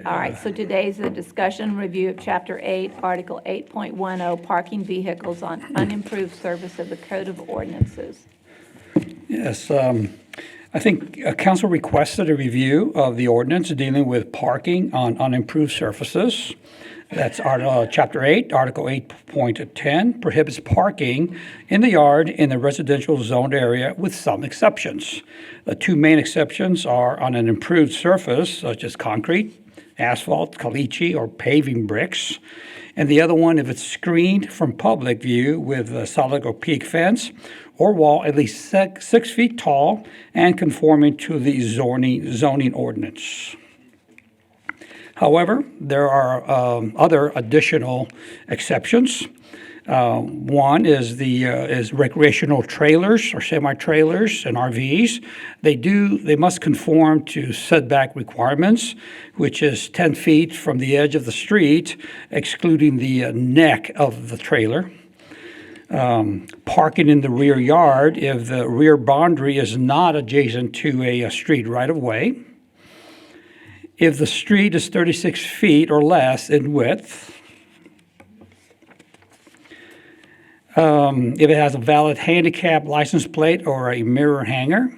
All right, so today's a discussion review of Chapter 8, Article 8.10, Parking Vehicles on Unimproved Surface of the Code of Ordinances. Yes, I think council requested a review of the ordinance dealing with parking on unimproved surfaces. That's Chapter 8, Article 8.10, prohibits parking in the yard in the residential zoned area with some exceptions. The two main exceptions are on an improved surface, such as concrete, asphalt, caliche, or paving bricks. And the other one, if it's screened from public view with a solid opaque fence or wall at least 6 feet tall and conforming to the zoning ordinance. However, there are other additional exceptions. One is recreational trailers or semi-trailers and RVs. They must conform to setback requirements, which is 10 feet from the edge of the street, excluding the neck of the trailer. Parking in the rear yard if the rear boundary is not adjacent to a street right-of-way. If the street is 36 feet or less in width. If it has a valid handicap license plate or a mirror hanger.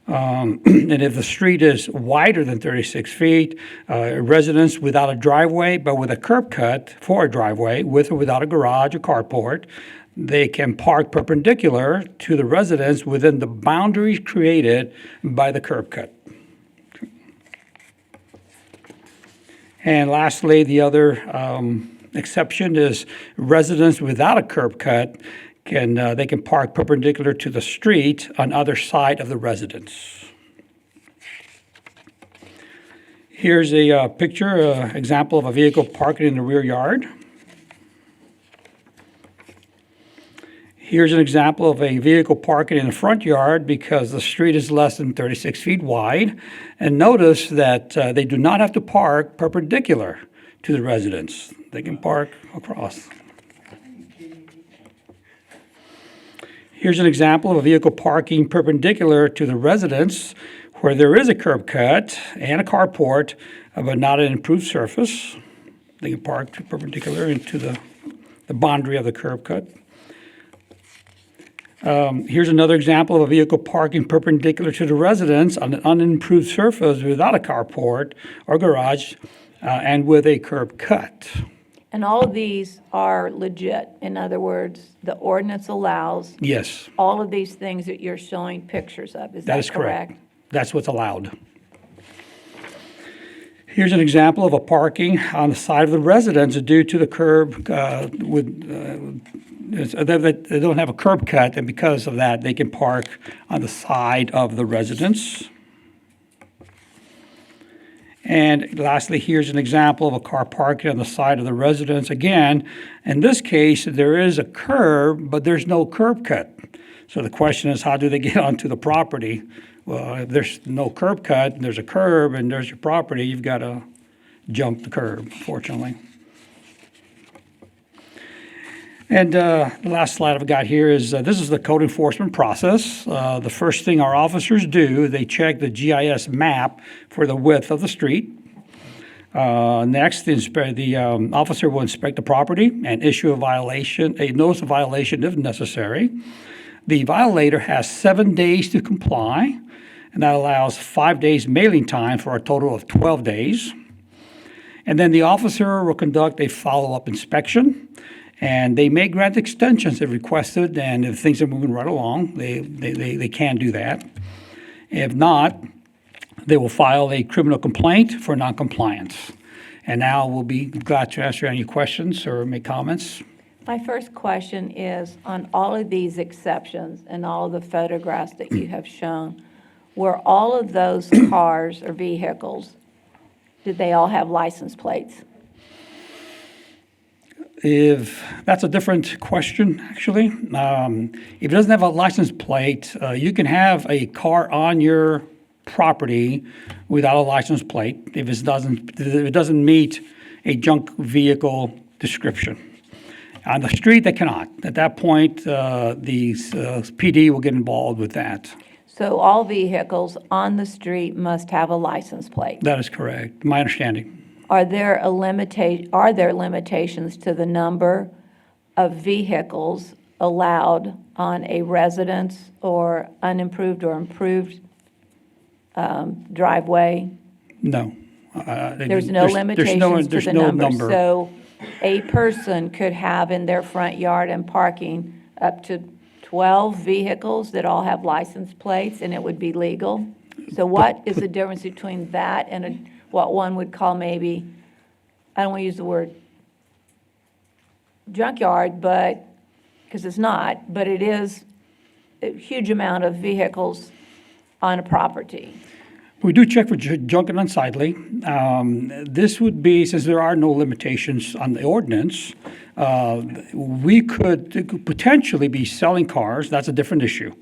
And if the street is wider than 36 feet, residents without a driveway but with a curb cut for a driveway, with or without a garage or carport, they can park perpendicular to the residents within the boundaries created by the curb cut. And lastly, the other exception is residents without a curb cut can park perpendicular to the street on either side of the residence. Here's a picture, example of a vehicle parking in the rear yard. Here's an example of a vehicle parking in the front yard because the street is less than 36 feet wide. And notice that they do not have to park perpendicular to the residence. They can park across. Here's an example of a vehicle parking perpendicular to the residence where there is a curb cut and a carport, but not an improved surface. They can park perpendicular into the boundary of the curb cut. Here's another example of a vehicle parking perpendicular to the residence on an unimproved surface without a carport or garage and with a curb cut. And all of these are legit. In other words, the ordinance allows Yes, all of these things that you're showing pictures of. Is that that is correct. correct? That's what's allowed. Here's an example of a parking on the side of the residence due to the curb they don't have a curb cut, and because of that, they can park on the side of the residence. And lastly, here's an example of a car parking on the side of the residence. Again, in this case, there is a curb, but there's no curb cut. So the question is, how do they get onto the property? Well, if there's no curb cut, and there's a curb, and there's your property, you've got to jump the curb, fortunately. And the last slide I've got here is this is the code enforcement process. The first thing our officers do, they check the GIS map for the width of the street. Next, the officer will inspect the property and issue a notice of violation if necessary. The violator has 7 days to comply, and that allows 5 days mailing time for a total of 12 days. And then the officer will conduct a follow-up inspection. And they may grant extensions if requested, and if things are moving right along, they can do that. If not, they will file a criminal complaint for noncompliance. And now we'll be glad to answer any questions or make comments. My first question is, on all of these exceptions and all of the photographs that you have shown, were all of those cars or vehicles, did they all have license plates? If that's a different question, actually. If it doesn't have a license plate, you can have a car on your property without a license plate if it doesn't meet a junk vehicle description. On the street, they cannot. At that point, the PD will get involved with that. So all vehicles on the street must have a license plate. That is correct, my understanding. Are there limitations to the number of vehicles allowed on a residence or unimproved or improved driveway? No. There's no limitations to there's the no number. So a person could have in their front yard and parking up to 12 vehicles that all have license plates, and it would be legal? So what is the difference between that and what one would call maybe, I don't want to use the word junkyard, but, because it's not, but it is a huge amount of vehicles on a property? We do check for junk and unsightly. This would be, since there are no limitations on the ordinance, we could potentially be selling cars. That's a different issue.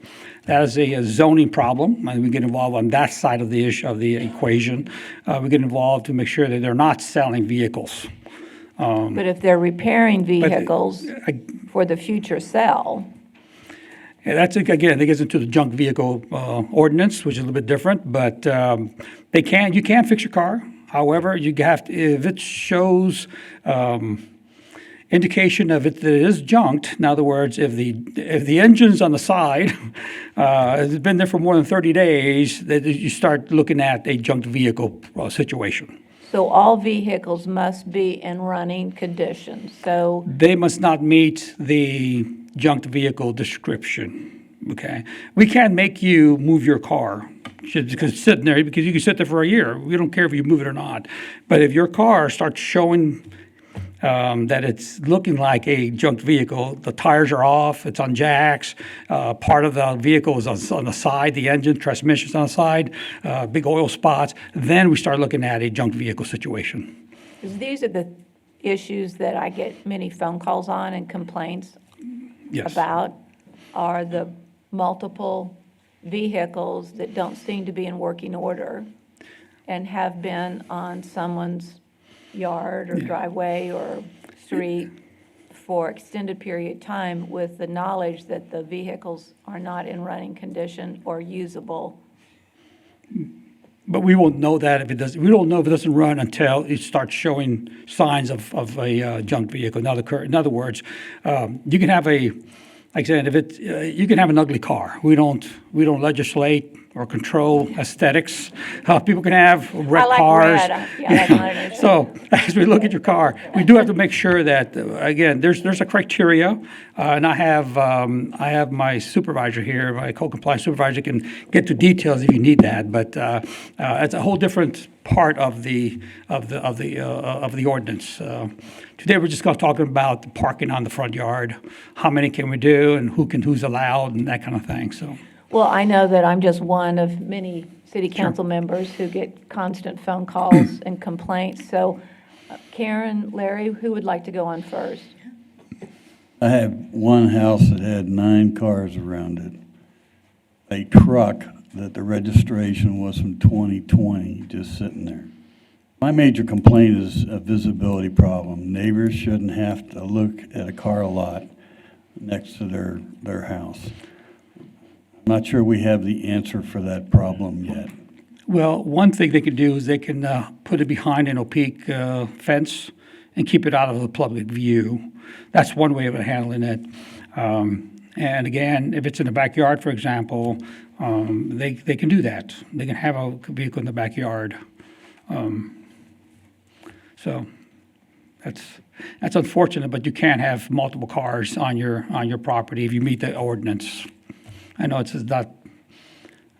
That is a zoning problem, and we get involved on that side of the issue, of the equation. We get involved to make sure that they're not selling vehicles. But if they're repairing vehicles for the future sale, Yeah, that's, again, it gets into the junk vehicle ordinance, which is a little bit different, but you can fix your car. However, you have to, if it shows indication of it that it is junked, in other words, if the engine's on the side, it's been there for more than 30 days, that you start looking at a junked vehicle situation. so all vehicles must be in running condition. So They must not meet the junked vehicle description, okay? We can't make you move your car just because it's sitting there, because you can sit there for a year. We don't care if you move it or not. But if your car starts showing that it's looking like a junked vehicle, the tires are off, it's on jacks, part of the vehicle is on the side, the engine, transmission's on the side, big oil spots, then we start looking at a junked vehicle situation. 'cause these are the issues that I get many phone calls on and complaints Yes. about, are the multiple vehicles that don't seem to be in working order and have been on someone's yard or driveway or street for extended period of time with the knowledge that the vehicles are not in running condition or usable. But we won't know that if it doesn't, we don't know if it doesn't run until it starts showing signs of a junk vehicle. In other words, you can have like I said, you can have an ugly car. We don't legislate or control aesthetics. People can have red I like cars. red. Yeah, I like mine. So as we look at your car, we do have to make sure that, again, there's a criteria, and I have my supervisor here, my code compliance supervisor, can get to details if you need that. But it's a whole different part of the ordinance. Today we're just talking about the parking on the front yard, how many can we do, and who's allowed, and that kind of thing. So. Well, I know that I'm just one of many city council members who get constant phone calls and complaints. So Karen, Larry, who would like to go on first? I had one house that had 9 cars around it. A truck that the registration was from 2020, just sitting there. My major complaint is a visibility problem. Neighbors shouldn't have to look at a car lot next to their house. I'm not sure we have the answer for that problem yet. Well, one thing they could do is they can put it behind an opaque fence and keep it out of the public view. That's one way of handling it. And again, if it's in the backyard, for example, they can do that. They can have a vehicle in the backyard. So that's unfortunate, but you can't have multiple cars on your property if you meet the ordinance. I know it's not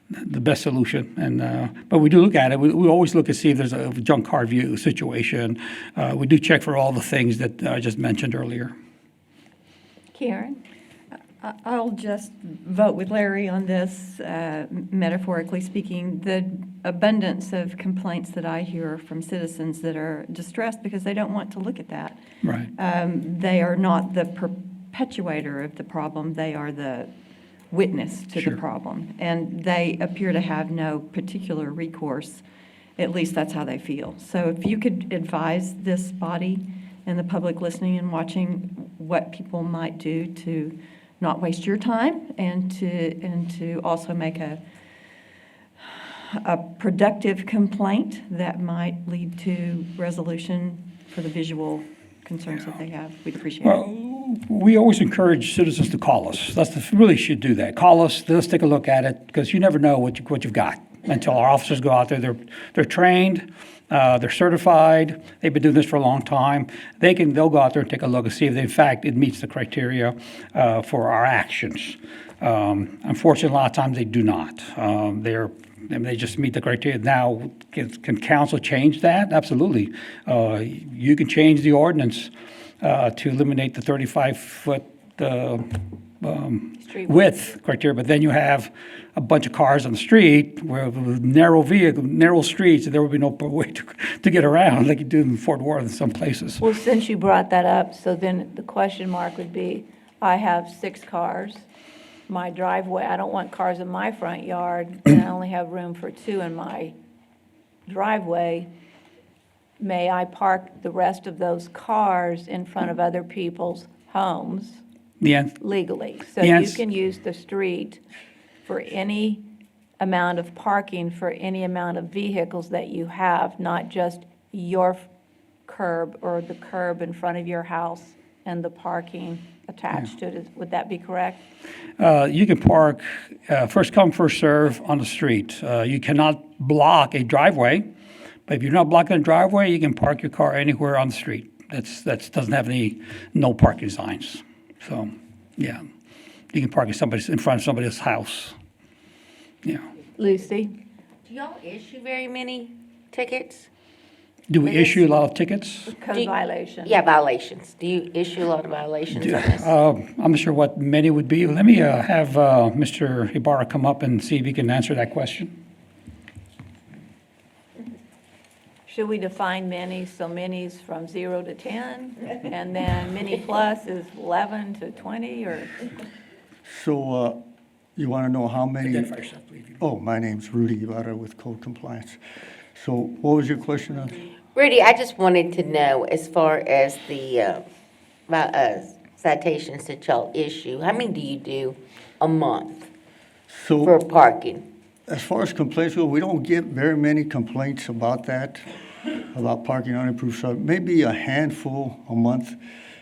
the best solution, but we do look at it. We always look to see if there's a junk car view situation. We do check for all the things that I just mentioned earlier. Karen? I'll just vote with Larry on this, metaphorically speaking. The abundance of complaints that I hear from citizens that are distressed because they don't want to look at that. Right. They are not the perpetuator of the problem, they are the witness to Sure. the problem. And they appear to have no particular recourse, at least that's how they feel. So if you could advise this body and the public listening and watching what people might do to not waste your time and to also make a productive complaint that might lead to resolution for the visual concerns that they have, we'd appreciate it. We always encourage citizens to call us. Really should do that. Call us, let's take a look at it, because you never know what you've got until our officers go out there. They're trained, they're certified, they've been doing this for a long time. They'll go out there and take a look and see if in fact it meets the criteria for our actions. Unfortunately, a lot of times they do not. They just meet the criteria. Now, can council change that? Absolutely. You can change the ordinance to eliminate the 35-foot width criteria, but then you have a bunch of cars on the street with narrow streets, and there will be no way to get around like you do in Fort Worth in some places. Well, since you brought that up, so then the question mark would be, I have 6 cars. My driveway, I don't want cars in my front yard, and I only have room for 2 in my driveway. May I park the rest of those cars in front of other people's homes legally? So you can use the street for any amount of parking for any amount of vehicles that you have, not just your curb or the curb in front of your house and the parking attached to it. Would that be correct? You can park first come, first serve on the street. You cannot block a driveway, but if you're not blocking a driveway, you can park your car anywhere on the street. That doesn't have any no parking signs. So, yeah, you can park in front of somebody's house. Yeah. Lucy? Do y'all issue very many tickets? Do we issue a lot of tickets? Code violation. Yeah, violations. Do you issue a lot of violations on this? I'm not sure what many would be. Let me have Mr. Ibarra come up and see if he can answer that question. Should we define many? So many's from 0 to 10, and then many plus is 11 to 20, or? So you want to know how many? Identify yourself, please. Oh, my name's Rudy Ibarra with Code Compliance. So what was your question on? Rudy, I just wanted to know, as far as the citations that y'all issue, how many do you do a month for So parking? as far as complaints go, we don't get very many complaints about that, about parking unimproved, so maybe a handful a month.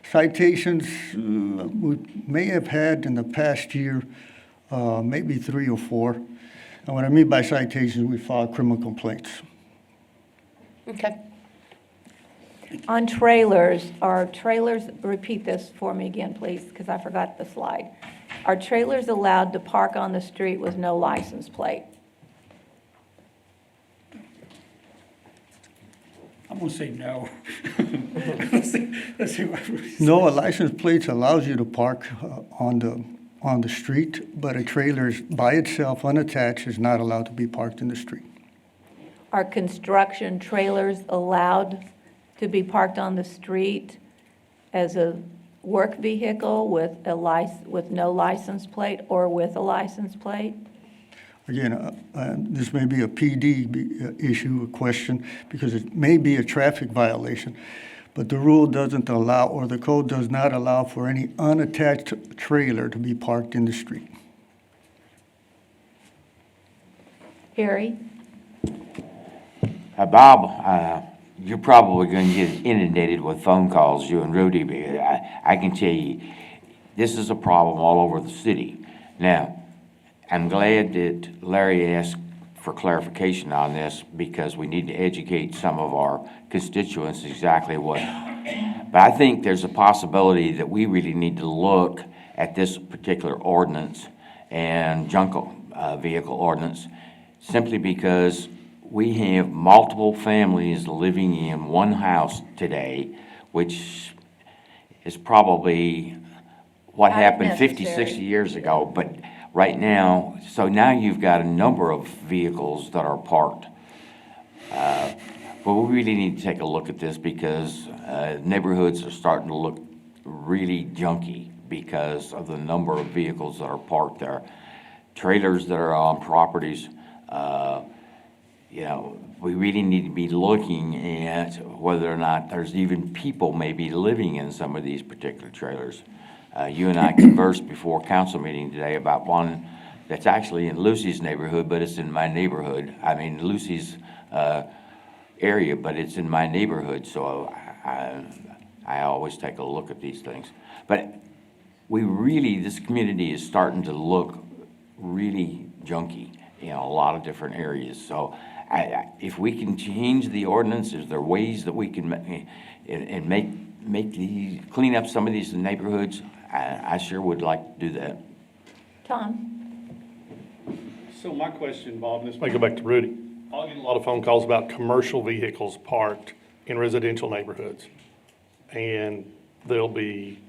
Citations, we may have had in the past year, maybe 3 or 4. And what I mean by citations, we file criminal complaints. Okay. On trailers, repeat this for me again, please, because I forgot the slide. Are trailers allowed to park on the street with no license plate? I'm going to say no. Let's see what No, a license plate allows you to park on the street, but a trailer by itself, unattached, is not allowed to be parked in the street. Are construction trailers allowed to be parked on the street as a work vehicle with no license plate or with a license plate? Again, this may be a PD issue, a question, because it may be a traffic violation, but the rule doesn't allow, or the code does not allow for any unattached trailer to be parked in the street. Harry? Bob, you're probably going to get inundated with phone calls, you and Rudy, but I can tell you, this is a problem all over the city. Now, I'm glad that Larry asked for clarification on this, because we need to educate some of our constituents exactly what. But I think there's a possibility that we really need to look at this particular ordinance and junk vehicle ordinance, simply because we have multiple families living in one house today, which is probably what Not happened 50, necessary. 60 years ago. But right now, so now you've got a number of vehicles that are parked. But we really need to take a look at this, because neighborhoods are starting to look really junky because of the number of vehicles that are parked there. Trailers that are on properties, we really need to be looking at whether or not there's even people maybe living in some of these particular trailers. You and I conversed before council meeting today about wanting that's actually in Lucy's neighborhood, but it's in my neighborhood. I mean, Lucy's area, but it's in my neighborhood, so I always take a look at these things. But this community is starting to look really junky in a lot of different areas. So if we can change the ordinance, is there ways that we can clean up some of these neighborhoods? I sure would like to do that. Tom? So my question, Bob, and this may go back to Rudy. I get a lot of phone calls about commercial vehicles parked in residential neighborhoods. And there'll be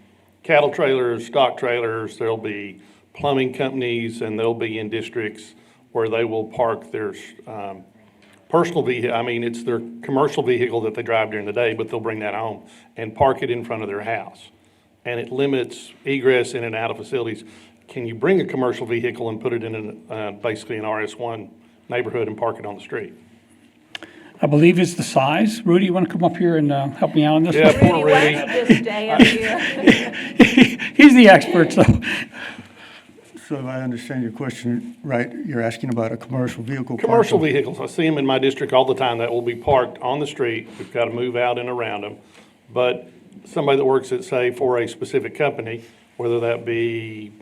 cattle trailers, stock trailers, there'll be plumbing companies, and they'll be in districts where they will park their personal vehicle. I mean, it's their commercial vehicle that they drive during the day, but they'll bring that home and park it in front of their house. And it limits egress in and out of facilities. Can you bring a commercial vehicle and put it in basically an RS1 neighborhood and park it on the street? I believe it's the size. Rudy, you want to come up here and help me out on this? Yeah, one? poor Why Rudy. don't you just stay up here? He's the expert, so. So if I understand your question right, you're asking about a commercial vehicle. Commercial parking. vehicles, I see them in my district all the time that will be parked on the street. We've got to move out and around them. But somebody that works at, say, for a specific company, whether that be,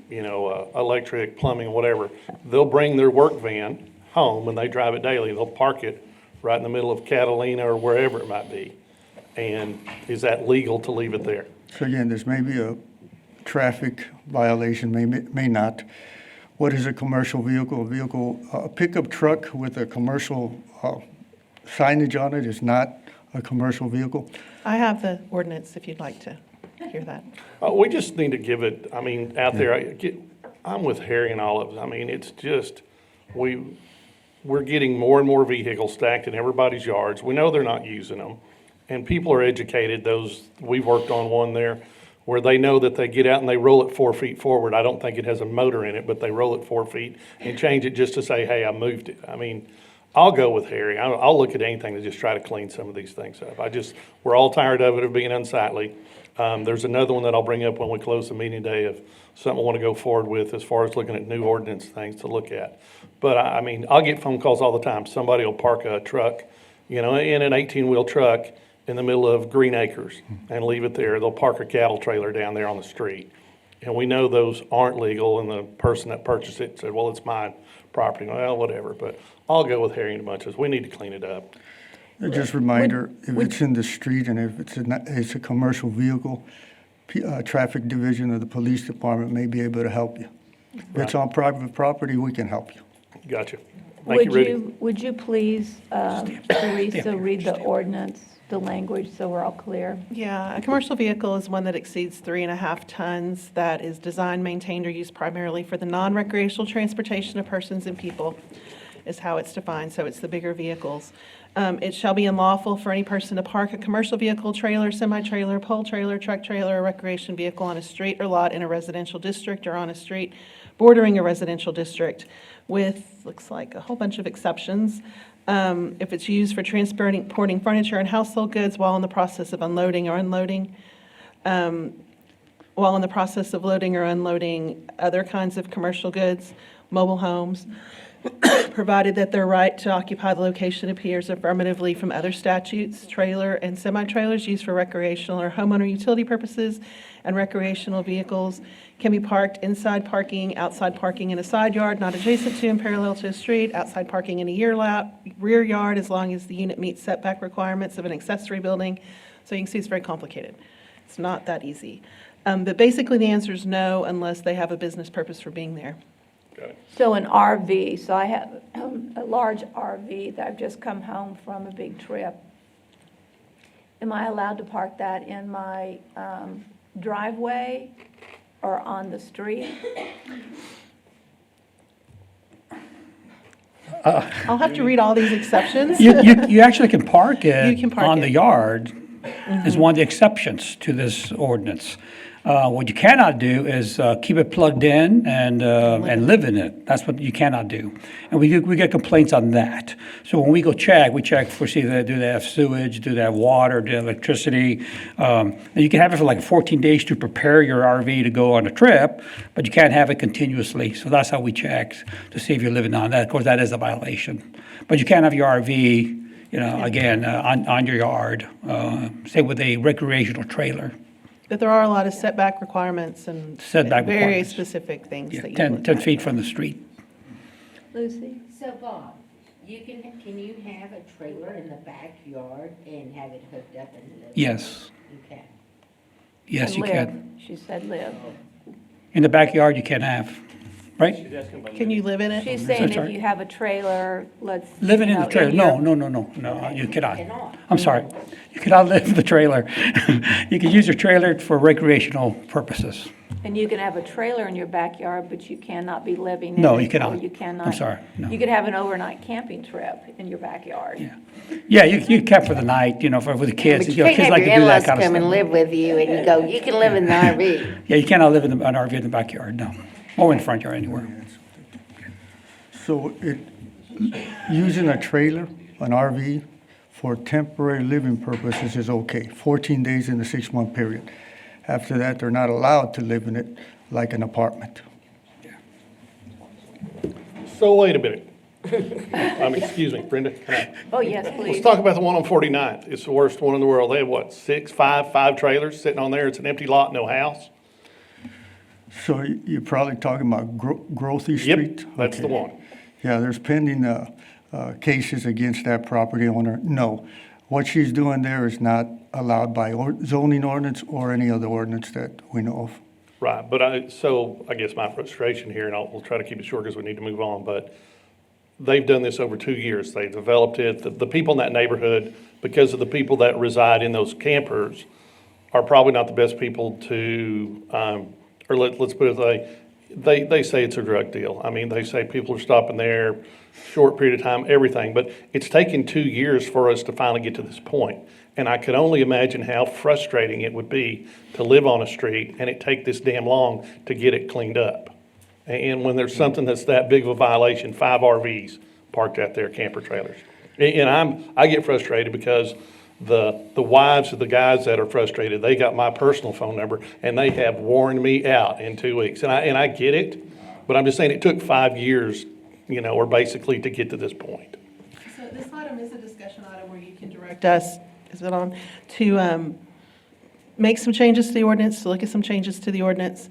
electric, plumbing, whatever, they'll bring their work van home and they drive it daily. They'll park it right in the middle of Catalina or wherever it might be. And is that legal to leave it there? So again, there's maybe a traffic violation, may not. What is a commercial vehicle? A pickup truck with a commercial signage on it is not a commercial vehicle. I have the ordinance if you'd like to hear that. We just need to give it, out there, I'm with Harry and all of us. It's just, we're getting more and more vehicles stacked in everybody's yards. We know they're not using them. And people are educated, we've worked on one there where they know that they get out and they roll it 4 feet forward. I don't think it has a motor in it, but they roll it 4 feet and change it just to say, hey, I moved it. I'll go with Harry. I'll look at anything to just try to clean some of these things up. We're all tired of it being unsightly. There's another one that I'll bring up when we close the meeting today of something I want to go forward with as far as looking at new ordinance things to look at. But I'll get phone calls all the time. Somebody will park a truck, in an 18-wheel truck in the middle of Green Acres and leave it there. They'll park a cattle trailer down there on the street. And we know those aren't legal, and the person that purchased it said, well, it's my property. Well, whatever, but I'll go with Harry and a bunch of, we need to clean it up. Just a reminder, if it's in the street and if it's a commercial vehicle, traffic division of the police department may be able to help you. If it's on private property, we can help you. Gotcha. Thank you, Rudy. Would you please, Teresa, read the ordinance, the language, so we're all clear? Yeah, a commercial vehicle is one that exceeds 3.5 tons that is designed, maintained, or used primarily for the non-recreational transportation of persons and people, is how it's defined, so it's the bigger vehicles. It shall be unlawful for any person to park a commercial vehicle, trailer, semi-trailer, pole trailer, truck trailer, or recreation vehicle on a street or lot in a residential district or on a street bordering a residential district with, looks like, a whole bunch of exceptions. If it's used for transporting furniture and household goods while in the process of unloading or unloading, while in the process of loading or unloading other kinds of commercial goods, mobile homes, provided that their right to occupy the location appears affirmatively from other statutes, trailer and semi-trailers used for recreational or homeowner utility purposes and recreational vehicles can be parked inside parking, outside parking in a side yard, not adjacent to and parallel to a street, outside parking in a rear yard, as long as the unit meets setback requirements of an accessory building. So you can see it's very complicated. It's not that easy. But basically the answer is no, unless they have a business purpose for being there. So an RV, so I have a large RV that I've just come home from a big trip. Am I allowed to park that in my driveway or on the street? I'll have to read all these exceptions. You actually can park You it can park on it. the yard is one of the exceptions to this ordinance. What you cannot do is keep it plugged in and live in it. That's what you cannot do. And we get complaints on that. So when we go check, we check for see that do they have sewage, do they have water, do they have electricity. And you can have it for like 14 days to prepare your RV to go on a trip, but you can't have it continuously. So that's how we check to see if you're living on that. Of course, that is a violation. But you can't have your RV, again, on your yard, say with a recreational trailer. But there are a lot of setback requirements and Setback very requirements. specific things Yeah, that you 10 look 10 at. feet from the street. Lucy? So Bob, can you have a trailer in the backyard and have it hooked up and live? Yes, You can. yes, you Live. can. She said live. In the backyard, you can have, right? Can you live in it? She's saying if sorry. you have a trailer, let's. Living you in the know, trailer, your- no, you cannot. Cannot. I'm sorry. You cannot live in the trailer. You can use your trailer for recreational purposes. And you can have a trailer in your backyard, but you cannot be living in it. No, you cannot. Or you cannot. I'm sorry, no. You could have an overnight camping trip in your backyard. Yeah. Yeah, you camp for the night, for the kids. But you Kids can't like have to your do that in-laws kind of come and stuff. live with you and you go, you can live in the RV. Yeah, you cannot live in an RV in the backyard, no. Or in the front yard, anywhere. So using a trailer, an RV, for temporary living purposes is okay, 14 days in the 6-month period. After that, they're not allowed to live in it like an apartment. So wait a minute. Excuse me, Brenda, can I? Oh, yes, Let's please. talk about the one on 49th. It's the worst one in the world. They have what, five trailers sitting on there. It's an empty lot, no house. So you're probably talking about Grothy Street? Yep, that's the Okay. one. Yeah, there's pending cases against that property owner. No, what she's doing there is not allowed by zoning ordinance or any other ordinance that we know of. Right, but I guess my frustration here, and we'll try to keep it short because we need to move on, but they've done this over 2 years. They developed it. The people in that neighborhood, because of the people that reside in those campers, are probably not the best people to, or let's put it this way, they say it's a drug deal. I mean, they say people are stopping there, short period of time, everything, but it's taken 2 years for us to finally get to this point. And I could only imagine how frustrating it would be to live on a street and it take this damn long to get it cleaned up. And when there's something that's that big of a violation, 5 RVs parked out there, camper trailers. And I get frustrated because the wives of the guys that are frustrated, they got my personal phone number and they have worn me out in 2 weeks. And I get it, but I'm just saying it took 5 years, or basically to get to this point. So this item is a discussion item where you can direct us, is it on, to make some changes to the ordinance, to look at some changes to the ordinance.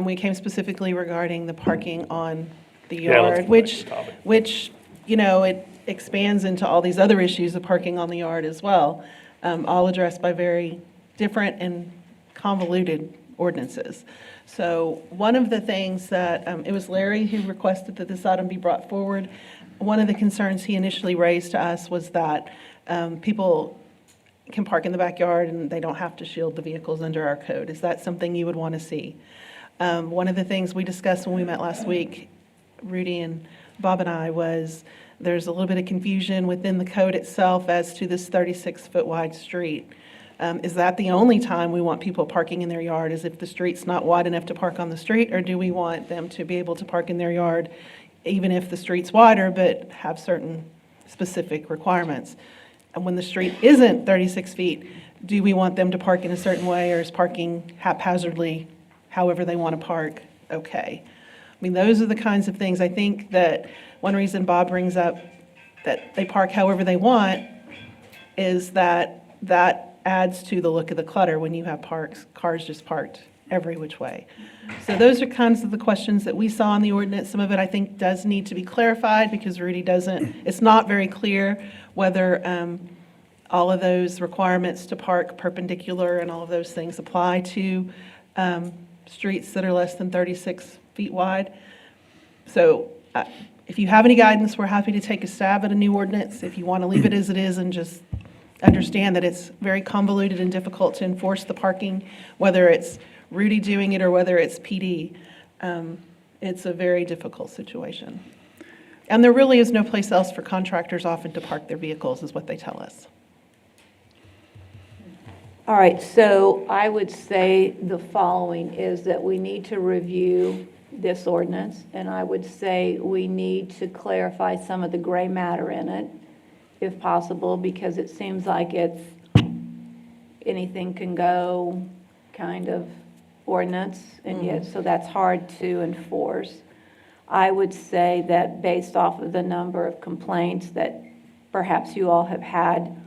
We came specifically regarding the parking on the Yeah, let's yard, go back which, to the topic. which, it expands into all these other issues of parking on the yard as well, all addressed by very different and convoluted ordinances. So one of the things that, it was Larry who requested that this item be brought forward. One of the concerns he initially raised to us was that people can park in the backyard and they don't have to shield the vehicles under our code. Is that something you would want to see? One of the things we discussed when we met last week, Rudy and Bob and I, was there's a little bit of confusion within the code itself as to this 36-foot wide street. Is that the only time we want people parking in their yard, is if the street's not wide enough to park on the street? Or do we want them to be able to park in their yard even if the street's wider but have certain specific requirements? And when the street isn't 36 feet, do we want them to park in a certain way, or is parking haphazardly however they want to park okay? I mean, those are the kinds of things. I think that one reason Bob brings up that they park however they want is that adds to the look of the clutter when you have cars just parked every which way. So those are kinds of the questions that we saw in the ordinance. Some of it I think does need to be clarified because Rudy it's not very clear whether all of those requirements to park perpendicular and all of those things apply to streets that are less than 36 feet wide. So if you have any guidance, we're happy to take a stab at a new ordinance. If you want to leave it as it is and just understand that it's very convoluted and difficult to enforce the parking, whether it's Rudy doing it or whether it's PD, it's a very difficult situation. And there really is no place else for contractors often to park their vehicles, is what they tell us. All right, so I would say the following is that we need to review this ordinance, and I would say we need to clarify some of the gray matter in it, if possible, because it seems like it's anything can go kind of ordinance, and yet, so that's hard to enforce. I would say that based off of the number of complaints that perhaps you all have had,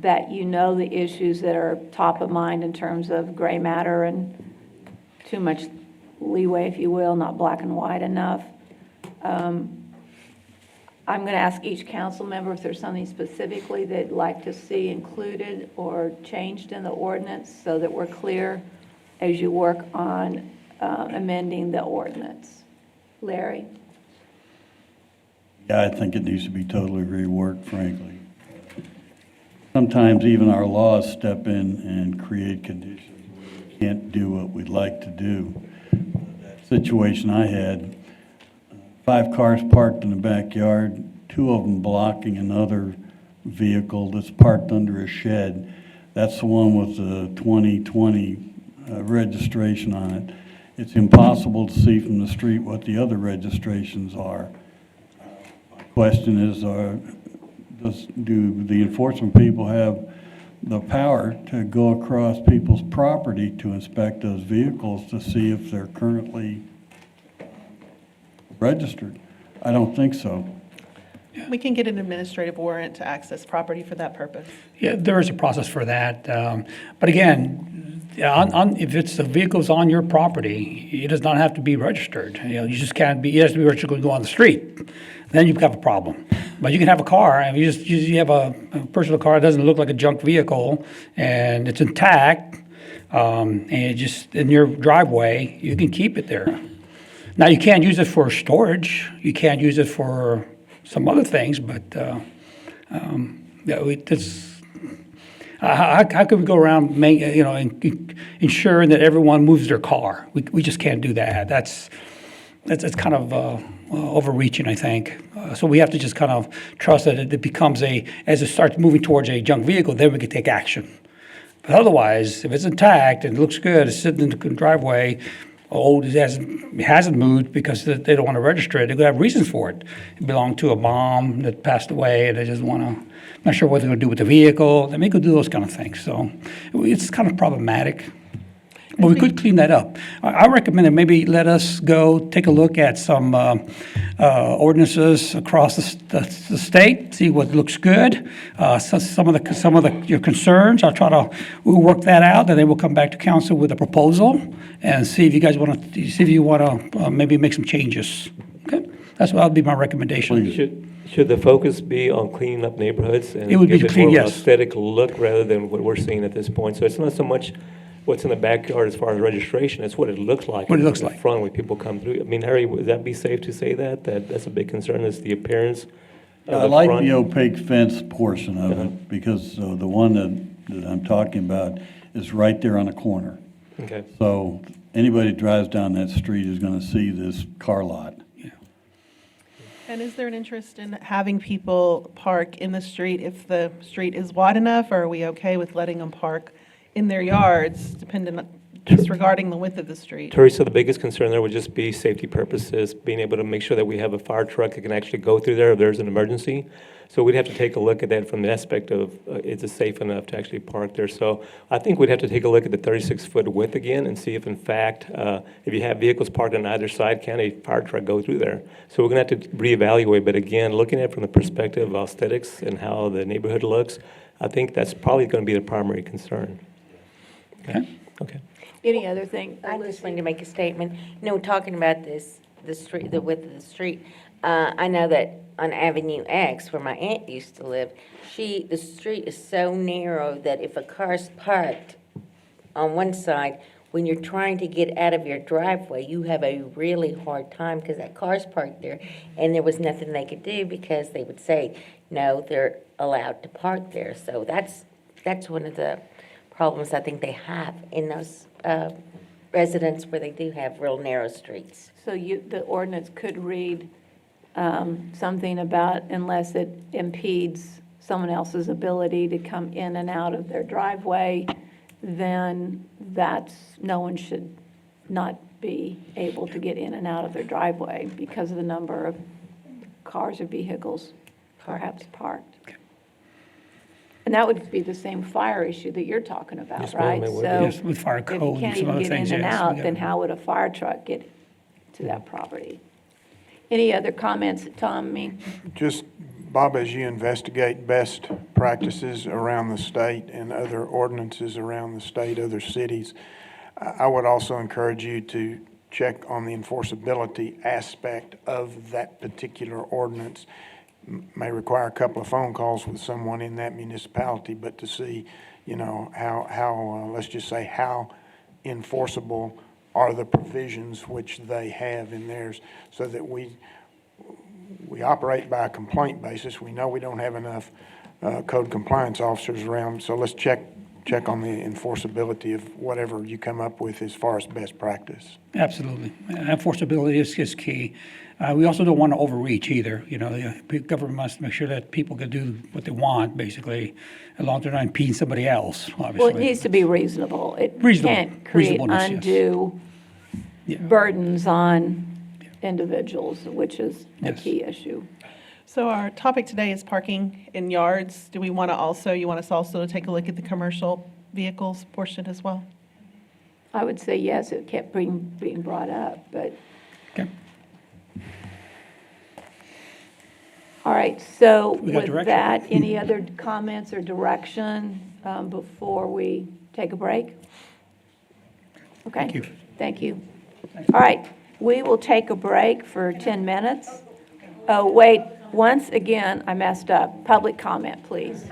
that you know the issues that are top of mind in terms of gray matter and too much leeway, if you will, not black and white enough. I'm going to ask each council member if there's something specifically they'd like to see included or changed in the ordinance so that we're clear as you work on amending the ordinance. Larry? Yeah, I think it needs to be totally reworked, frankly. Sometimes even our laws step in and create conditions where we can't do what we'd like to do. That situation I had, 5 cars parked in the backyard, 2 of them blocking another vehicle that's parked under a shed. That's the one with the 2020 registration on it. It's impossible to see from the street what the other registrations are. My question is, do the enforcement people have the power to go across people's property to inspect those vehicles to see if they're currently registered? I don't think so. We can get an administrative warrant to access property for that purpose. Yeah, there is a process for that. But again, if it's the vehicle's on your property, it does not have to be registered. You just can't be, it has to be registered to go on the street. Then you've got a problem. But you can have a car, and you have a personal car that doesn't look like a junk vehicle, and it's intact, and it just in your driveway, you can keep it there. Now, you can't use it for storage. You can't use it for some other things, but how could we go around, ensuring that everyone moves their car? We just can't do that. That's kind of overreaching, I think. So we have to just kind of trust that it becomes as it starts moving towards a junk vehicle, then we can take action. But otherwise, if it's intact and it looks good, it's sitting in the driveway, old, it hasn't moved because they don't want to register it. They could have reasons for it. It belonged to a mom that passed away, and they just want to, not sure what they're going to do with the vehicle. They could do those kind of things. So it's kind of problematic. But we could clean that up. I recommend that maybe let us go take a look at some ordinances across the state, see what looks good. Some of your concerns, we'll work that out, and then we'll come back to council with a proposal and see if you guys want to maybe make some changes. Okay, that'll be my recommendation. Should the focus be on cleaning up neighborhoods and It would be give it clean, more of an yes. aesthetic look rather than what we're seeing at this point? So it's not so much what's in the backyard as far as registration, it's what it looks like. What it looks in the like. front when people come through. I mean, Harry, would that be safe to say that's a big concern, is the appearance of I the like front? the opaque fence portion of it, because the one that I'm talking about is right there on the corner. Okay. So anybody that drives down that street is going to see this car lot. And is there an interest in having people park in the street if the street is wide enough, or are we okay with letting them park in their yards, disregarding the width of the street? Teresa, the biggest concern there would just be safety purposes, being able to make sure that we have a fire truck that can actually go through there if there's an emergency. So we'd have to take a look at that from the aspect of, is it safe enough to actually park there? So I think we'd have to take a look at the 36-foot width again and see if in fact, if you have vehicles parked on either side, can a fire truck go through there? So we're gonna have to reevaluate, but again, looking at it from the perspective of aesthetics and how the neighborhood looks, I think that's probably gonna be the primary concern. Okay. Any other thing? I just wanted to make a statement. Talking about the street, the width of the street, I know that on Avenue X, where my aunt used to live, the street is so narrow that if a car's parked on one side, when you're trying to get out of your driveway, you have a really hard time because that car's parked there, and there was nothing they could do because they would say, no, they're allowed to park there. So that's one of the problems I think they have in those residents where they do have real narrow streets. So the ordinance could read something about unless it impedes someone else's ability to come in and out of their driveway, then no one should not be able to get in and out of their driveway because of the number of cars or vehicles perhaps parked. And that would be the same fire issue that you're talking about, Yes, ma'am, right? it would. So Yes, with fire if you code and can't some even other get things, in and yes, we out, got then it. how would a fire truck get to that property? Any other comments, Tommy? Just, Bob, as you investigate best practices around the state and other ordinances around the state, other cities, I would also encourage you to check on the enforceability aspect of that particular ordinance. May require a couple of phone calls with someone in that municipality, but to see, how let's just say, how enforceable are the provisions which they have in theirs, so that we operate by a complaint basis. We know we don't have enough code compliance officers around, so let's check on the enforceability of whatever you come up with as far as best practice. Absolutely. Enforceability is key. We also don't want to overreach either. The government must make sure that people can do what they want, basically, as long as they're not impeding somebody else, obviously. Well, it needs to be reasonable. It Reasonable. can't create Reasonableness, yes. undue Yeah. burdens on individuals, which is a Yes. key issue. So our topic today is parking in yards. Do we want to you want us also to take a look at the commercial vehicles portion as well? I would say yes, it kept being brought up, but, Okay. all right, so We got with direction. that, any other comments or direction before we take a break? Okay. Thank you. Thank you. All right, we will take a break for 10 minutes. Oh, wait, once again, I messed up. Public comment, please.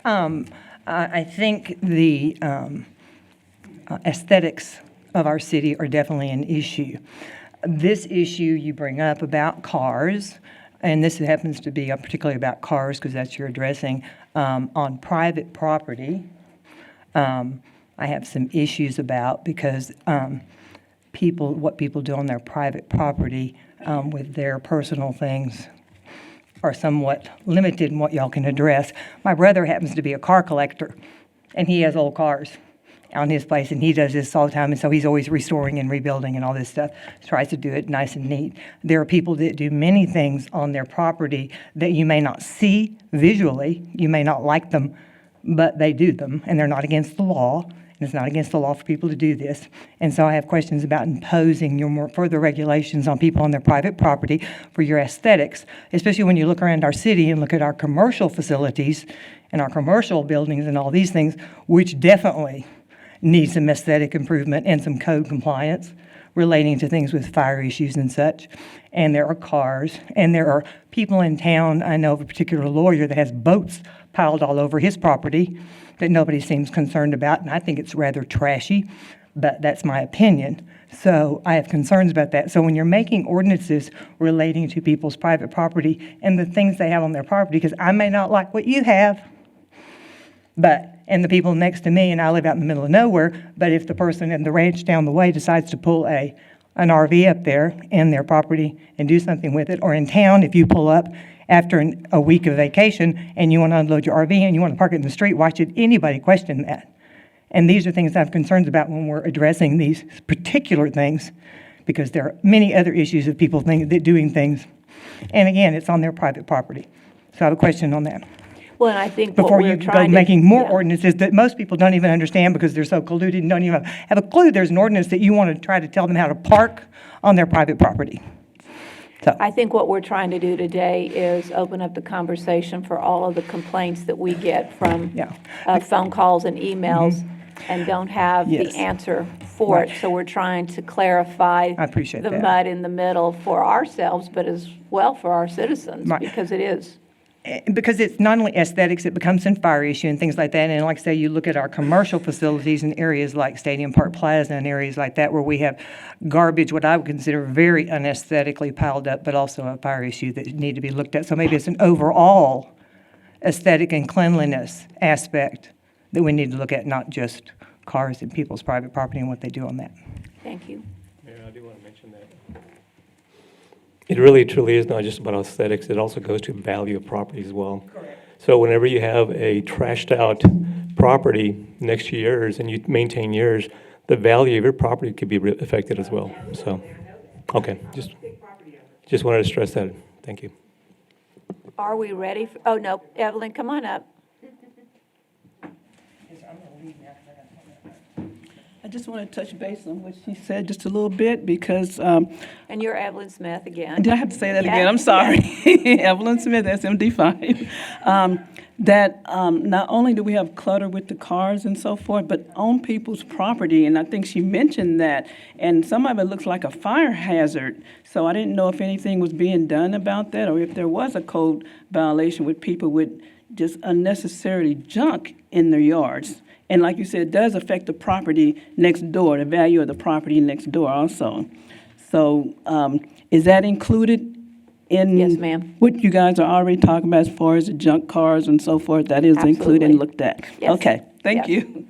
I think the aesthetics of our city are definitely an issue. This issue you bring up about cars, and this happens to be particularly about cars because that's you're addressing, on private property, I have some issues about because what people do on their private property with their personal things are somewhat limited in what y'all can address. My brother happens to be a car collector, and he has old cars on his place, and he does this all the time, and so he's always restoring and rebuilding and all this stuff, tries to do it nice and neat. There are people that do many things on their property that you may not see visually, you may not like them, but they do them, and they're not against the law, and it's not against the law for people to do this. And so I have questions about imposing your more further regulations on people on their private property for your aesthetics, especially when you look around our city and look at our commercial facilities and our commercial buildings and all these things, which definitely need some aesthetic improvement and some code compliance relating to things with fire issues and such. And there are cars, and there are people in town. I know of a particular lawyer that has boats piled all over his property that nobody seems concerned about, and I think it's rather trashy, but that's my opinion. So I have concerns about that. So when you're making ordinances relating to people's private property and the things they have on their property, because I may not like what you have, and the people next to me, and I live out in the middle of nowhere, but if the person in the ranch down the way decides to pull an RV up there in their property and do something with it, or in town, if you pull up after a week of vacation and you want to unload your RV and you want to park it in the street, why should anybody question that? And these are things I have concerns about when we're addressing these particular things, because there are many other issues of people doing things. And again, it's on their private property. So I have a question on that. Well, and I think what Before we're you go trying to... making more yeah. ordinances that most people don't even understand because they're so colluded and don't even have a clue there's an ordinance that you want to try to tell them how to park on their private property. So, I think what we're trying to do today is open up the conversation for all of the complaints that we get from Yeah. phone calls and emails and don't have Yes. the answer for it. So we're trying to clarify I appreciate the that. mud in the middle for ourselves, but as well for our citizens, Right. because it is. because it's not only aesthetics, it becomes a fire issue and things like that. And like I say, you look at our commercial facilities in areas like Stadium Park Plaza and areas like that where we have garbage, what I would consider very unesthetically piled up, but also a fire issue that need to be looked at. So maybe it's an overall aesthetic and cleanliness aspect that we need to look at, not just cars and people's private property and what they do on that. Thank you. Mayor, I do want to mention that. It really truly is not just about aesthetics, it also goes to value of property as well. So whenever you have a trashed out property next to yours and you maintain yours, the value of your property could be affected as well, so, okay, just wanted to stress that, thank you. Are we ready? Oh, no, Evelyn, come on up. I just want to touch base on what she said just a little bit because, And you're Evelyn Smith again. did I have to say that Yeah, again? I'm sorry. Evelyn Smith, SMD5. That not only do we have clutter with the cars and so forth, but on people's property, and I think she mentioned that, and some of it looks like a fire hazard. So I didn't know if anything was being done about that, or if there was a code violation with people with just unnecessarily junk in their yards. And like you said, it does affect the property next door, the value of the property next door also. So is that included in? Yes, ma'am. What you guys are already talking about as far as the junk cars and so forth? That is included Absolutely. and looked at? Yes. Okay, thank Yes. you.